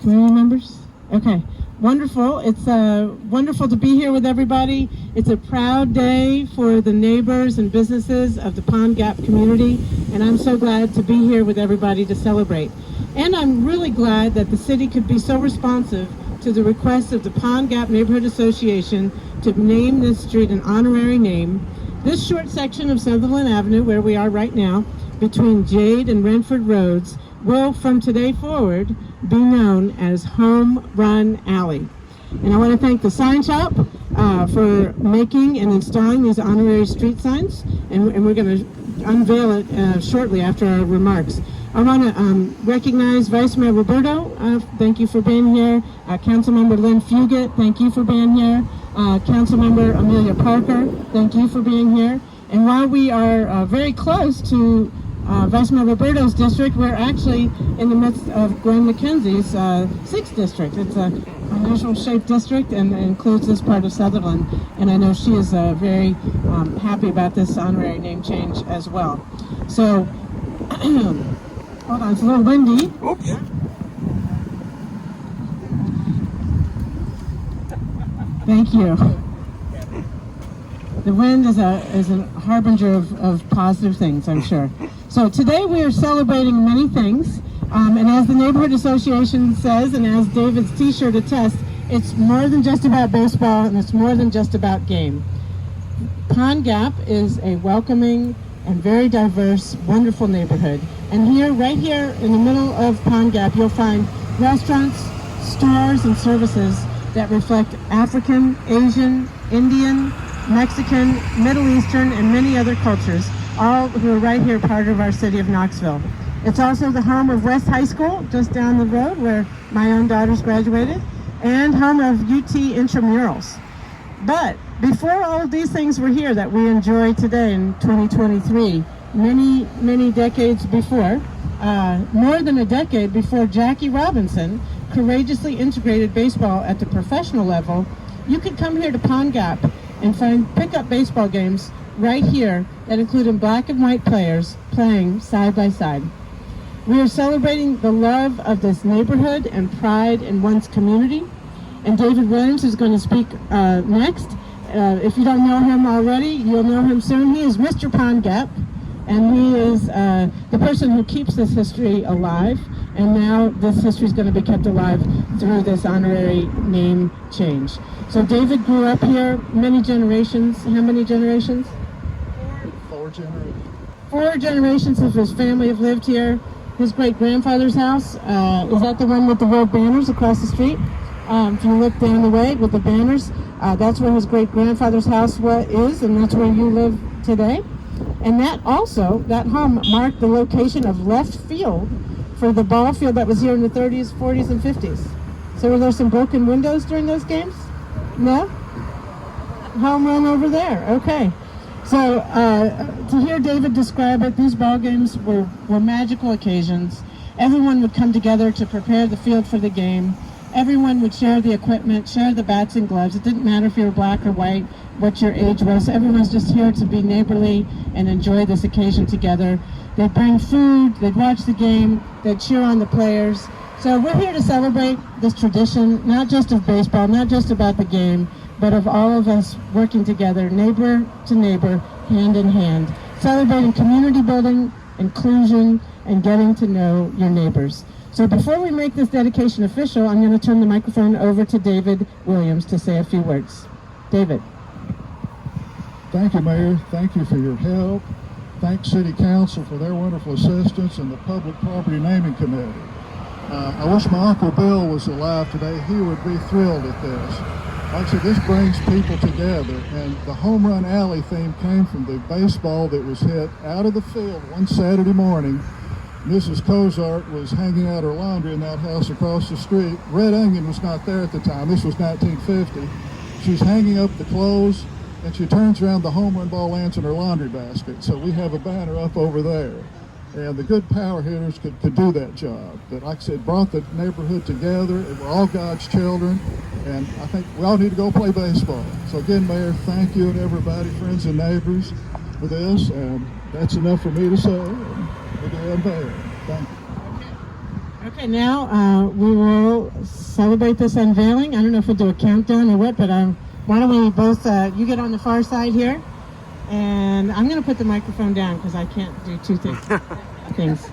Community members? Okay. Wonderful. It's wonderful to be here with everybody. It's a proud day for the neighbors and businesses of the Pond Gap community, and I'm so glad to be here with everybody to celebrate. And I'm really glad that the city could be so responsive to the request of the Pond Gap Neighborhood Association to name this street an honorary name. This short section of Sutherland Avenue, where we are right now, between Jade and Renford Roads, will from today forward be known as Home Run Alley. And I want to thank the sign shop for making and installing these honorary street signs, and we're going to unveil it shortly after our remarks. I want to recognize Vice Mayor Roberto. Thank you for being here. Councilmember Lynn Fugit, thank you for being here. Councilmember Amelia Parker, thank you for being here. And while we are very close to Vice Mayor Roberto's district, we're actually in the midst of Gwen McKenzie's 6th district. It's an unusual shaped district and includes this part of Sutherland. And I know she is very happy about this honorary name change as well. So, hold on, it's a little windy. Oops. Thank you. The wind is a harbinger of positive things, I'm sure. So today we are celebrating many things, and as the Neighborhood Association says, and as David's t-shirt attests, it's more than just about baseball, and it's more than just about game. Pond Gap is a welcoming and very diverse, wonderful neighborhood. And here, right here in the middle of Pond Gap, you'll find restaurants, stores, and services that reflect African, Asian, Indian, Mexican, Middle Eastern, and many other cultures, all who are right here part of our city of Knoxville. It's also the home of West High School, just down the road where my own daughters graduated, and home of UT Intramurals. But before all of these things were here that we enjoy today in 2023, many, many decades before, more than a decade before Jackie Robinson courageously integrated baseball at the professional level, you could come here to Pond Gap and find pickup baseball games right here that include black and white players playing side by side. We are celebrating the love of this neighborhood and pride in one's community. And David Williams is going to speak next. If you don't know him already, you'll know him soon. He is Mr. Pond Gap, and he is the person who keeps this history alive. And now this history is going to be kept alive through this honorary name change. So David grew up here many generations. How many generations? Four generations. 4 generations of his family have lived here. His great-grandfather's house, is that the one with the red banners across the street? If you look down the way with the banners, that's where his great-grandfather's house is, and that's where you live today. And that home marked the location of left field for the ball field that was here in the 30s, 40s, and 50s. So were there some broken windows during those games? No? Home run over there, okay. So to hear David describe it, these ball games were magical occasions. Everyone would come together to prepare the field for the game. Everyone would share the equipment, share the bats and gloves. It didn't matter if you were black or white, what your age was. Everyone's just here to be neighborly and enjoy this occasion together. They'd bring food, they'd watch the game, they'd cheer on the players. So we're here to celebrate this tradition, not just of baseball, not just about the game, but of all of us working together, neighbor to neighbor, hand in hand, celebrating community building, inclusion, and getting to know your neighbors. So before we make this dedication official, I'm going to turn the microphone over to David Williams to say a few words. David. Thank you, Mayor. Thank you for your help. Thanks City Council for their wonderful assistance and the Public Property Naming Committee. I wish my Uncle Bill was alive today. He would be thrilled at this. Like I said, this brings people together, and the Home Run Alley theme came from the baseball that was hit out of the field one Saturday morning. Mrs. Cozart was hanging out her laundry in that house across the street. Red Onion was not there at the time. This was 1950. She's hanging up the clothes, and she turns around, the home run ball lands in her laundry basket. So we have a banner up over there. And the good power hitters could do that job. But like I said, brought the neighborhood together. We're all God's children. And I think we all need to go play baseball. So again, Mayor, thank you and everybody, friends and neighbors, for this. And that's enough for me to say. And we're going to unveil. Thank you. Okay, now we will all celebrate this unveiling. I don't know if we'll do a countdown or what, but why don't we both, you get on the far side here, and I'm going to put the microphone down because I can't do two things.